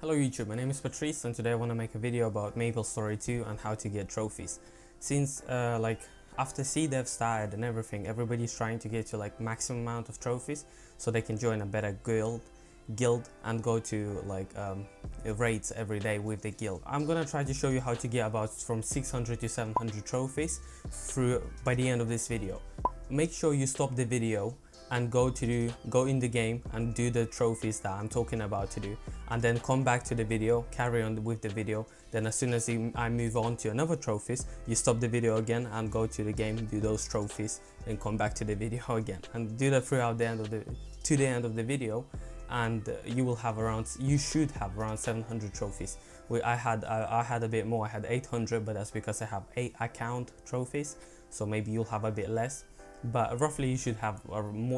Hello YouTube, my name is Patrice and today I want to make a video about Maplestory 2 and how to get trophies. Since after C-Dev started and everything, everybody's trying to get to like maximum amount of trophies so they can join a better guild and go to like raids every day with the guild. I'm gonna try to show you how to get about from 600 to 700 trophies by the end of this video. Make sure you stop the video and go in the game and do the trophies that I'm talking about to do, and then come back to the video, carry on with the video. Then as soon as I move on to another trophies, you stop the video again and go to the game, do those trophies, then come back to the video again, and do that throughout the end of the video, and you should have around 700 trophies. I had a bit more. I had 800, but that's because I have 8 account trophies, so maybe you'll have a bit less. But roughly you should have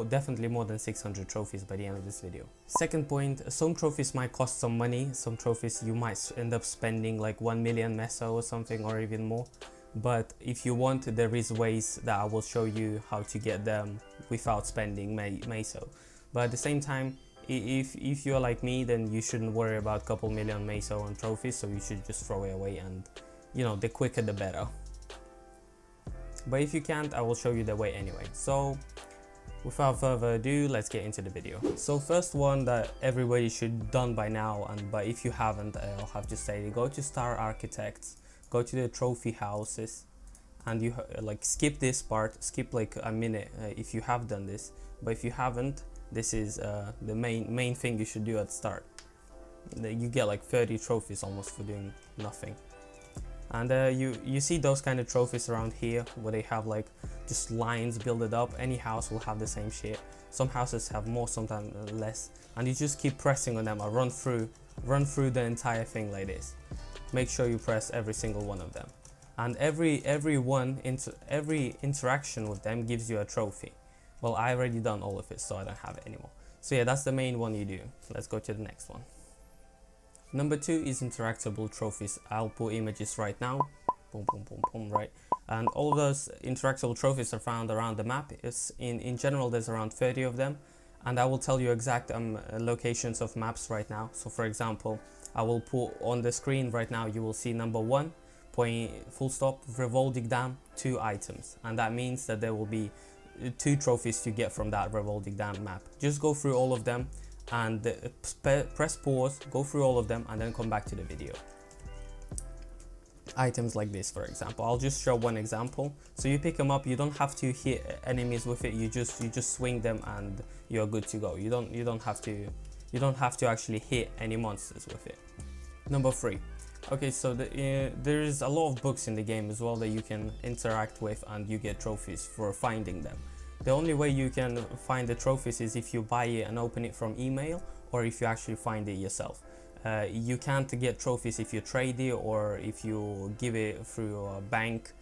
definitely more than 600 trophies by the end of this video. Second point, some trophies might cost some money. Some trophies you might end up spending like 1 million meso or something, or even more. But if you want, there is ways that I will show you how to get them without spending meso. But at the same time, if you're like me, then you shouldn't worry about a couple million meso on trophies, so you should just throw it away, and you know, the quicker the better. But if you can't, I will show you the way anyway. So without further ado, let's get into the video. So first one that everybody should done by now, but if you haven't, I'll have to say, go to Star Architects, go to the trophy houses, and you like skip this part, skip like a minute if you have done this. But if you haven't, this is the main thing you should do at the start. You get like 30 trophies almost for doing nothing. And you see those kind of trophies around here where they have like just lines built up. Any house will have the same shit. Some houses have more, sometimes less, and you just keep pressing on them or run through the entire thing like this. Make sure you press every single one of them, and every interaction with them gives you a trophy. Well, I already done all of it, so I don't have it anymore. So yeah, that's the main one you do. Let's go to the next one. Number 2 is interactable trophies. I'll put images right now. Boom, boom, boom, boom, right? And all of those interactable trophies are found around the map. In general, there's around 30 of them. And I will tell you exact locations of maps right now. So for example, I will put on the screen right now, you will see number 1, full stop, revolving dam, 2 items. And that means that there will be 2 trophies to get from that revolving dam map. Just go through all of them and press pause, go through all of them, and then come back to the video. Items like this, for example, I'll just show one example. So you pick them up, you don't have to hit enemies with it, you just swing them and you're good to go. You don't have to actually hit any monsters with it. Number 3. Okay, so there is a lot of books in the game as well that you can interact with, and you get trophies for finding them. The only way you can find the trophies is if you buy it and open it from email, or if you actually find it yourself. You can't get trophies if you trade it, or if you give it through a bank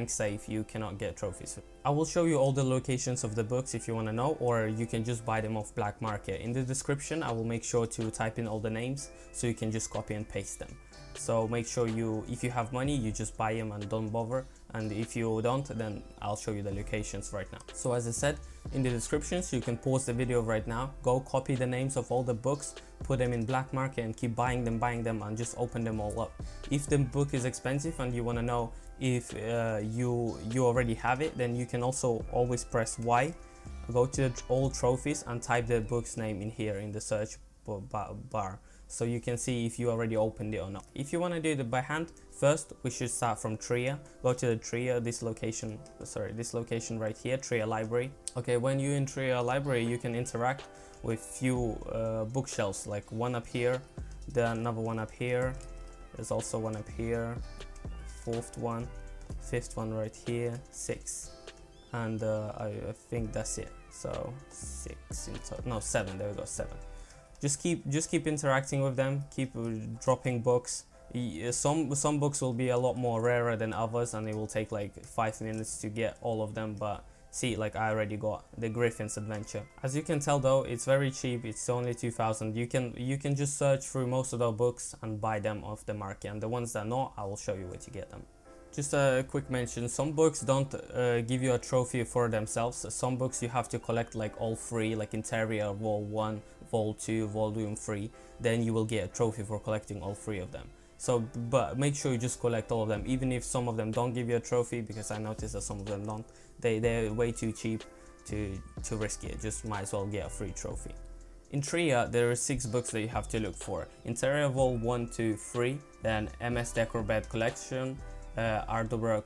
safe. You cannot get trophies. I will show you all the locations of the books if you want to know, or you can just buy them off black market. In the description, I will make sure to type in all the names so you can just copy and paste them. So make sure if you have money, you just buy them and don't bother. And if you don't, then I'll show you the locations right now. So as I said, in the description, so you can pause the video right now, go copy the names of all the books, put them in black market, and keep buying them, and just open them all up. If the book is expensive and you want to know if you already have it, then you can also always press Y, go to all trophies, and type the book's name in here in the search bar, so you can see if you already opened it or not. If you want to do it by hand, first we should start from Tria. Go to the Tria, this location right here, Tria Library. Okay, when you're in Tria Library, you can interact with few bookshelves, like one up here, then another one up here, there's also one up here, 4th one, 5th one right here, 6, and I think that's it. So 6 in total, no, 7, there we go, 7. Just keep interacting with them, keep dropping books. Some books will be a lot more rarer than others, and it will take like 5 minutes to get all of them. But see, like I already got the Griffin's Adventure. As you can tell though, it's very cheap. It's only 2,000. You can just search through most of the books and buy them off the market, and the ones that not, I will show you where to get them. Just a quick mention, some books don't give you a trophy for themselves. Some books you have to collect like all 3, like Interior, Wall 1, Vol 2, Volume 3, then you will get a trophy for collecting all 3 of them. So, but make sure you just collect all of them, even if some of them don't give you a trophy, because I noticed that some of them don't. They're way too cheap to risk it. Just might as well get a free trophy. In Tria, there are 6 books that you have to look for. Interior Vol 1, 2, 3, then MS Decor Bed Collection, Ardor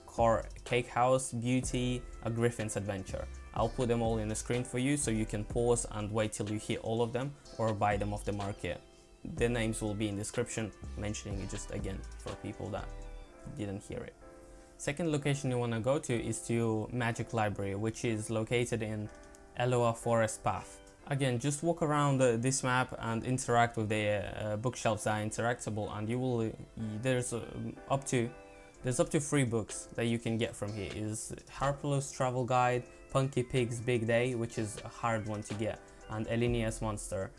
Core Cake House, Beauty, A Griffin's Adventure. I'll put them all in the screen for you so you can pause and wait till you hit all of them or buy them off the market. The names will be in the description, mentioning it just again for people that didn't hear it. Second location you want to go to is to Magic Library, which is located in Eloa Forest Path. Again, just walk around this map and interact with the bookshelves that are interactable, and you will there's up to 3 books that you can get from here. Is Harpalo's Travel Guide, Punky Pig's Big Day, which is a hard one to get, and Elinia's Monster.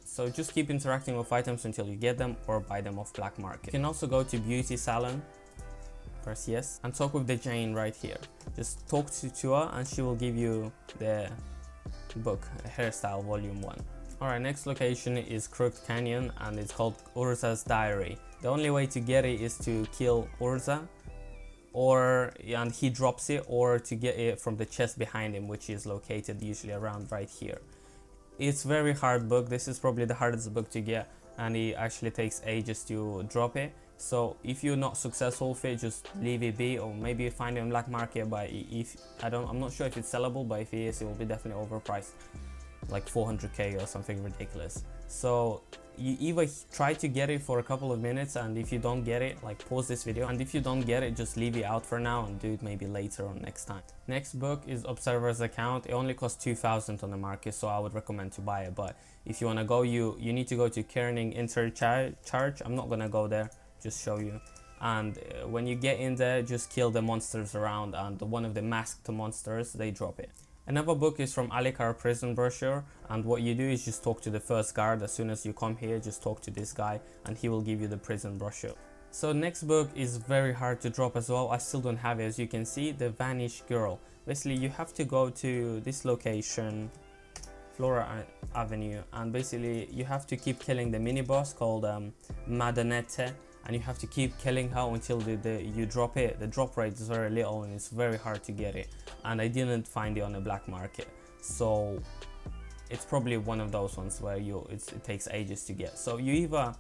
So just keep interacting with items until you get them or buy them off black market. You can also go to Beauty Salon, press yes, and talk with the Jane right here. Just talk to her and she will give you the book, Hairstyle Volume 1. Alright, next location is Crooked Canyon and it's called Urza's Diary. The only way to get it is to kill Urza, and he drops it, or to get it from the chest behind him, which is located usually around right here. It's very hard book. This is probably the hardest book to get, and it actually takes ages to drop it. So if you're not successful with it, just leave it be, or maybe find it on black market. But I'm not sure if it's sellable, but if it is, it will be definitely overpriced, like 400k or something ridiculous. So you either try to get it for a couple of minutes, and if you don't get it, like pause this video, and if you don't get it, just leave it out for now and do it maybe later or next time. Next book is Observer's Account. It only costs 2,000 on the market, so I would recommend to buy it. But if you want to go, you need to go to Kerning Intercharge. I'm not gonna go there, just show you. And when you get in there, just kill the monsters around, and one of the masked monsters, they drop it. Another book is from Alikar Prison Brochure, and what you do is just talk to the first guard. As soon as you come here, just talk to this guy and he will give you the prison brochure. So next book is very hard to drop as well. I still don't have it, as you can see, The Vanished Girl. Basically you have to go to this location, Flora Avenue, and basically you have to keep killing the mini boss called Madonette, and you have to keep killing her until you drop it. The drop rate is very little and it's very hard to get it, and I didn't find it on the black market, so it's probably one of those ones where it takes ages to get. So you either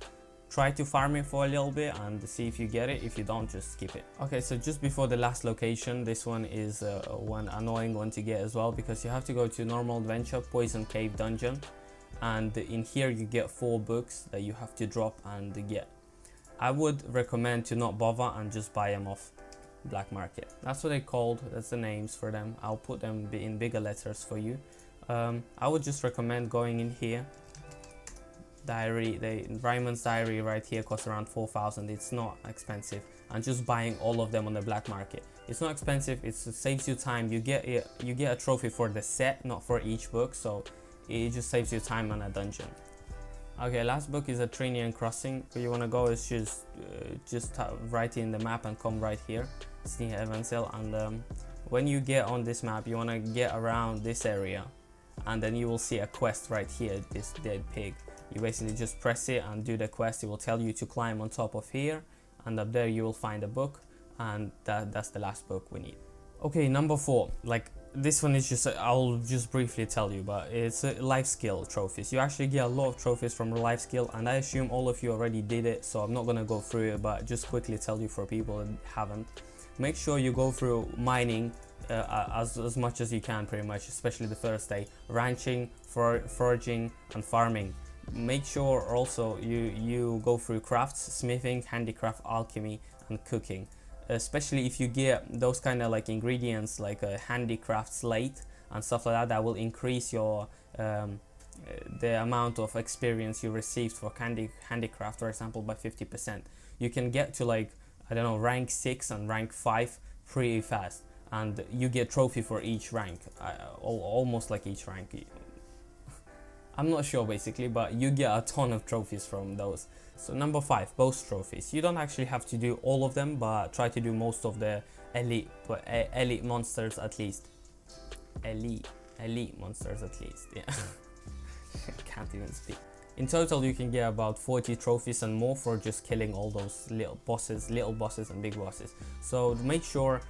try to farm it for a little bit and see if you get it. If you don't, just skip it. Okay, so just before the last location, this one is one annoying one to get as well, because you have to go to Normal Adventure Poison Cave Dungeon, and in here you get 4 books that you have to drop and get. I would recommend to not bother and just buy them off black market. That's what they're called, that's the names for them. I'll put them in bigger letters for you. I would just recommend going in here. Ryman's Diary right here costs around 4,000. It's not expensive, and just buying all of them on the black market. It's not expensive, it saves you time. You get a trophy for the set, not for each book, so it just saves you time on a dungeon. Okay, last book is a Trinian Crossing. Where you want to go is just write in the map and come right here. It's near Evansville, and when you get on this map, you want to get around this area, and then you will see a quest right here, this dead pig. You basically just press it and do the quest. It will tell you to climb on top of here, and up there you will find a book, and that's the last book we need. Okay, number 4. Like, this one is just, I'll just briefly tell you, but it's life skill trophies. You actually get a lot of trophies from life skill, and I assume all of you already did it, so I'm not gonna go through it, but just quickly tell you for people that haven't. Make sure you go through mining as much as you can, pretty much, especially the first day. Ranching, foraging, and farming. Make sure also you go through crafts, smithing, handicraft, alchemy, and cooking. Especially if you get those kind of like ingredients like handicraft slate and stuff like that, that will increase your the amount of experience you received for handicraft, for example, by 50%. You can get to, like, I don't know, rank 6 and rank 5 pretty fast, and you get trophy for each rank, almost like each rank. I'm not sure basically, but you get a ton of trophies from those. So number 5, boss trophies. You don't actually have to do all of them, but try to do most of the elite monsters at least. Elite. elite monsters at least, yeah. Can't even speak. In total, you can get about 40 trophies and more for just killing all those little bosses and big bosses. So make sure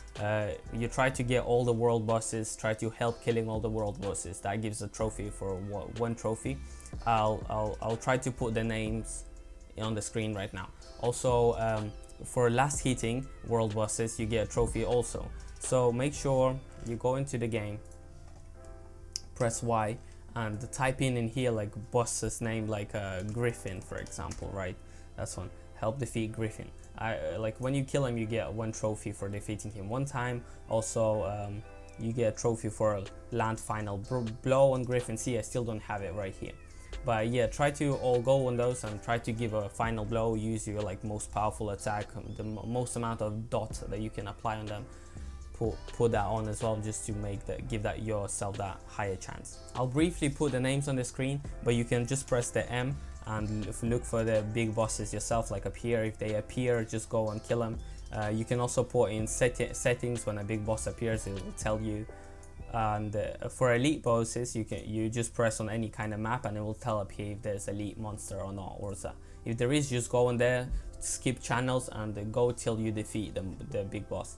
you try to get all the world bosses, try to help killing all the world bosses. That gives a trophy for one trophy. I'll try to put the names on the screen right now. Also, for last hitting world bosses, you get a trophy also. So make sure you go into the game, press Y, and type in here like boss's name, like Griffin, for example, right? That's one. Help defeat Griffin. Like when you kill him, you get one trophy for defeating him one time. Also, you get a trophy for land final blow on Griffin. See, I still don't have it right here. But yeah, try to all go on those and try to give a final blow. Use your like most powerful attack, the most amount of dot that you can apply on them. Put that on as well, just to give that yourself that higher chance. I'll briefly put the names on the screen, but you can just press the M and look for the big bosses yourself, like up here. If they appear, just go and kill them. You can also put in settings. When a big boss appears, it will tell you. And for elite bosses, you just press on any kind of map and it will tell up here if there's elite monster or not. Or if there is, just go on there, skip channels, and go till you defeat the big boss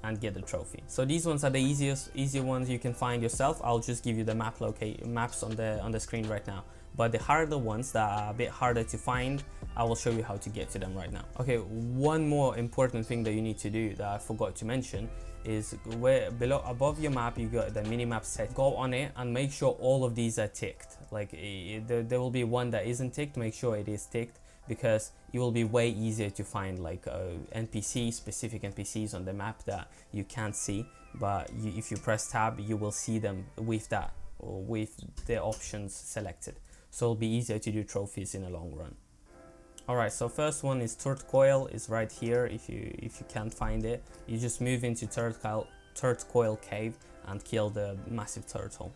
and get the trophy. So these ones are the easy ones you can find yourself. I'll just give you the maps on the screen right now. But the harder ones that are a bit harder to find, I will show you how to get to them right now. Okay, one more important thing that you need to do that I forgot to mention is where above your map you got the minimap set. Go on it and make sure all of these are ticked. Like there will be one that isn't ticked. Make sure it is ticked, because it will be way easier to find like specific NPCs on the map that you can't see, but if you press tab, you will see them with that, or with the options selected. So it'll be easier to do trophies in the long run. Alright, so first one is Turtle is right here. If you can't find it, you just move into Turtle Cave and kill the massive turtle.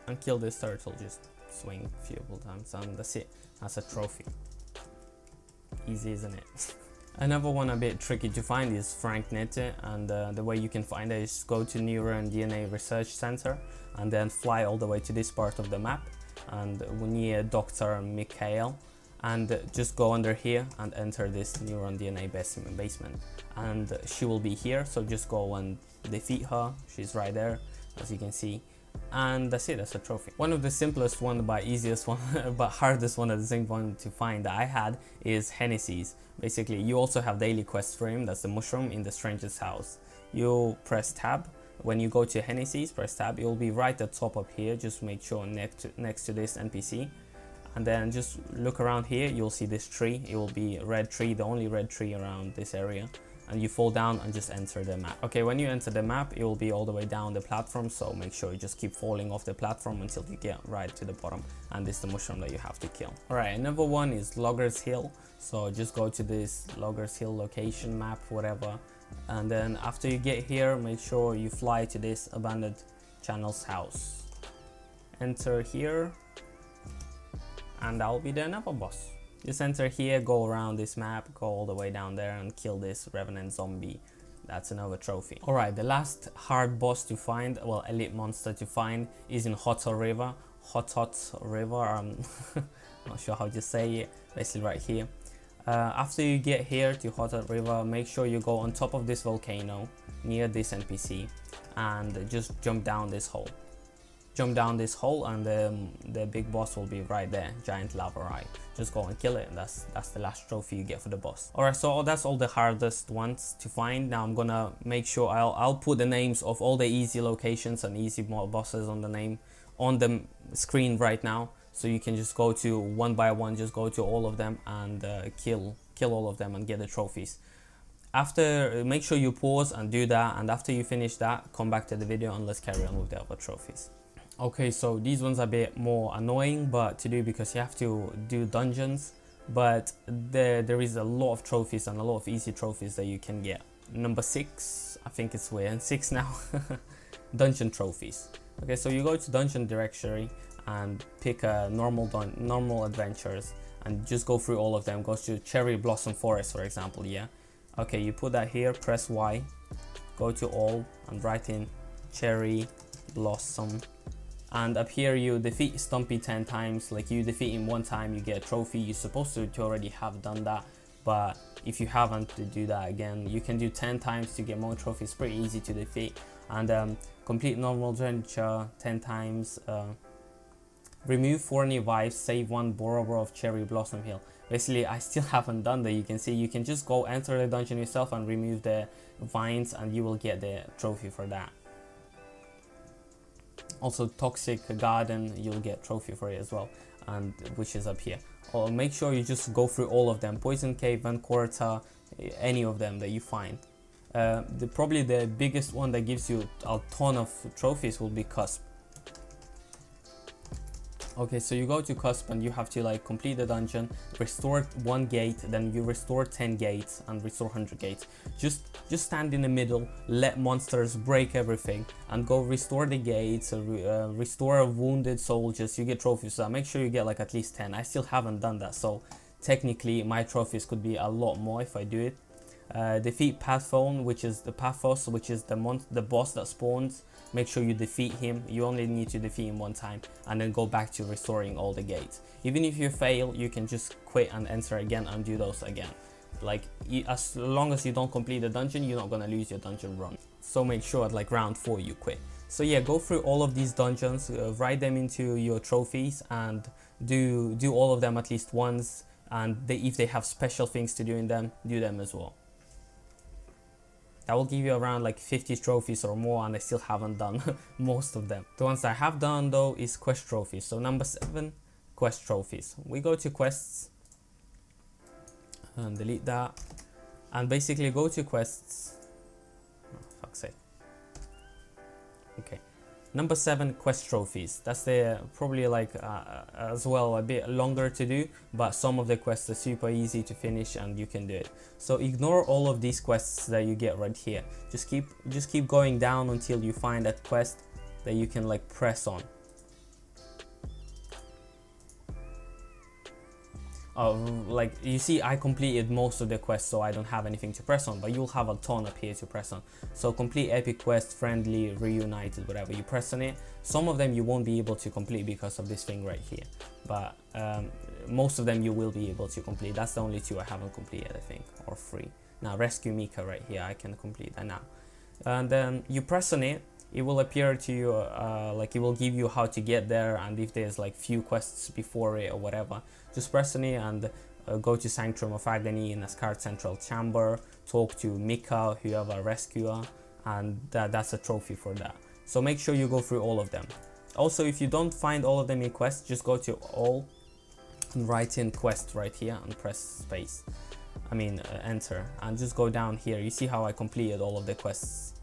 And kill this turtle, just swing a few times and that's it. That's a trophy. Easy, isn't it? Another one a bit tricky to find is Franknet, and the way you can find it is go to Neuron DNA Research Center and then fly all the way to this part of the map, and near Dr. Mikhail, and just go under here and enter this Neuron DNA basement, and she will be here. So just go and defeat her. She's right there, as you can see. And that's it, that's a trophy. One of the simplest one, but easiest one, but hardest one at the same time to find that I had is Hennessy's. Basically, you also have daily quests for him. That's the mushroom in the stranger's house. You press tab. When you go to Hennessy's, press tab. It will be right at the top up here. Just make sure next to this NPC. And then just look around here. You'll see this tree. It will be a red tree, the only red tree around this area. And you fall down and just enter the map. Okay, when you enter the map, it will be all the way down the platform, so make sure you just keep falling off the platform until you get right to the bottom, and this is the mushroom that you have to kill. Alright, another one is Loggers Hill, so just go to this Loggers Hill location map, whatever, and then after you get here, make sure you fly to this abandoned channel's house. Enter here, and that will be the another boss. Just enter here, go around this map, go all the way down there and kill this revenant zombie. That's another trophy. Alright, the last hard boss to find, well, elite monster to find, is in Hot River. Hot River, I'm not sure how to say it, basically right here. After you get here to Hot River, make sure you go on top of this volcano, near this NPC, and just jump down this hole. Jump down this hole and the big boss will be right there, giant lava eye. Just go and kill it, and that's the last trophy you get for the boss. Alright, so that's all the hardest ones to find. Now I'm gonna make sure I'll put the names of all the easy locations and easy bosses on the screen right now, so you can just go to one by one, just go to all of them and kill all of them and get the trophies. After, make sure you pause and do that, and after you finish that, come back to the video and let's carry on with the other trophies. Okay, so these ones are a bit more annoying but to do because you have to do dungeons, but there is a lot of trophies and a lot of easy trophies that you can get. Number 6, I think we're in 6 now. Dungeon trophies. Okay, so you go to dungeon directory and pick a normal adventures and just go through all of them. Go to Cherry Blossom Forest, for example. Yeah, okay, you put that here, press Y, go to all and write in cherry blossom, and up here you defeat Stumpy 10 times. Like, you defeat him one time, you get a trophy. You're supposed to already have done that, but if you haven't, to do that again. You can do 10 times to get more trophies. Pretty easy to defeat. And complete normal adventure 10 times. Remove 4 revives, save 1 borrower of cherry blossom hill. Basically, I still haven't done that. You can see, you can just go enter the dungeon yourself and remove the vines, and you will get the trophy for that. Also, toxic garden, you'll get trophy for it as well, and which is up here. Make sure you just go through all of them. Poison cave, Van Quarter, any of them that you find. Probably the biggest one that gives you a ton of trophies will be Cusp. Okay, so you go to Cusp and you have to like complete the dungeon, restore 1 gate, then you restore 10 gates and restore 100 gates. Just stand in the middle, let monsters break everything, and go restore the gates, restore wounded soldiers. You get trophies. So make sure you get like at least 10. I still haven't done that, so technically my trophies could be a lot more if I do it. Defeat Pathphone, which is the Pathos, which is the boss that spawns. Make sure you defeat him. You only need to defeat him 1 time, and then go back to restoring all the gates. Even if you fail, you can just quit and enter again and do those again. Like, as long as you don't complete the dungeon, you're not gonna lose your dungeon run. So make sure at like round 4 you quit. So yeah, go through all of these dungeons, write them into your trophies, and do all of them at least once. And if they have special things to do in them, do them as well. That will give you around like 50 trophies or more, and I still haven't done most of them. The ones I have done though is quest trophies. So number 7, quest trophies. We go to quests and delete that, and basically go to quests. Oh, fuck's sake. Okay. Number 7, quest trophies. That's the probably like as well a bit longer to do, but some of the quests are super easy to finish and you can do it. So ignore all of these quests that you get right here. Just keep going down until you find that quest that you can like press on. Like you see, I completed most of the quests, so I don't have anything to press on, but you'll have a ton up here to press on. So complete epic quest, friendly, reunited, whatever, you press on it. Some of them you won't be able to complete because of this thing right here, but most of them you will be able to complete. That's the only 2 I haven't completed, I think, or 3. Now rescue Mika right here, I can complete that now. And then you press on it, it will appear to you, like it will give you how to get there, and if there's like few quests before it or whatever, just press on it and go to Sanctum of Agony in Asgard Central Chamber, talk to Mika, whoever rescuer, and that's a trophy for that. So make sure you go through all of them. Also, if you don't find all of them in quests, just go to all and write in quest right here and press space. Enter, and just go down here. You see how I completed all of the quests.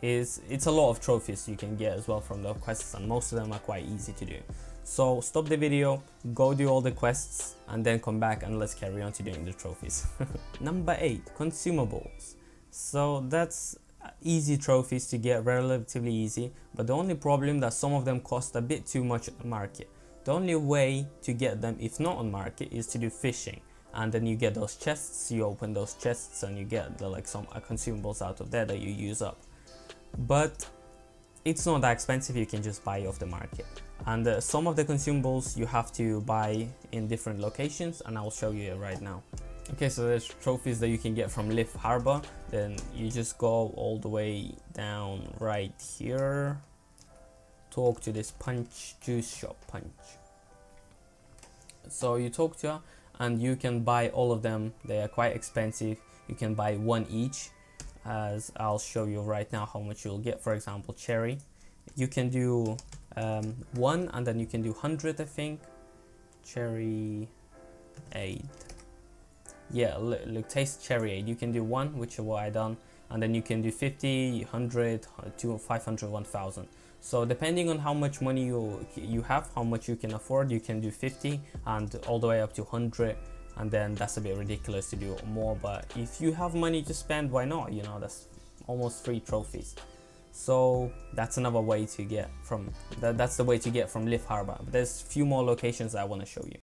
It's a lot of trophies you can get as well from the quests, and most of them are quite easy to do. So stop the video, go do all the quests, and then come back and let's carry on to doing the trophies. Number 8, consumables. So that's easy trophies to get, relatively easy, but the only problem that some of them cost a bit too much on the market. The only way to get them, if not on market, is to do fishing, and then you get those chests. You open those chests and you get like some consumables out of there that you use up. But it's not that expensive, you can just buy off the market. And some of the consumables you have to buy in different locations, and I'll show you right now. Okay, so there's trophies that you can get from Liff Harbor. Then you just go all the way down right here, talk to this Punch Juice Shop Punch. So you talk to her and you can buy all of them. They are quite expensive. You can buy 1 each, as I'll show you right now how much you'll get. For example, cherry, you can do 1, and then you can do 100, I think. Cherry aid, yeah, look, taste cherry aid. You can do 1, which is what I done, and then you can do 50, 100, 200, 500, 1000. So depending on how much money you have, how much you can afford, you can do 50 and all the way up to 100. And then that's a bit ridiculous to do more, but if you have money to spend, why not? You know, that's almost 3 trophies. So that's another way to get from that's the way to get from Liff Harbor. But there's a few more locations I want to show you.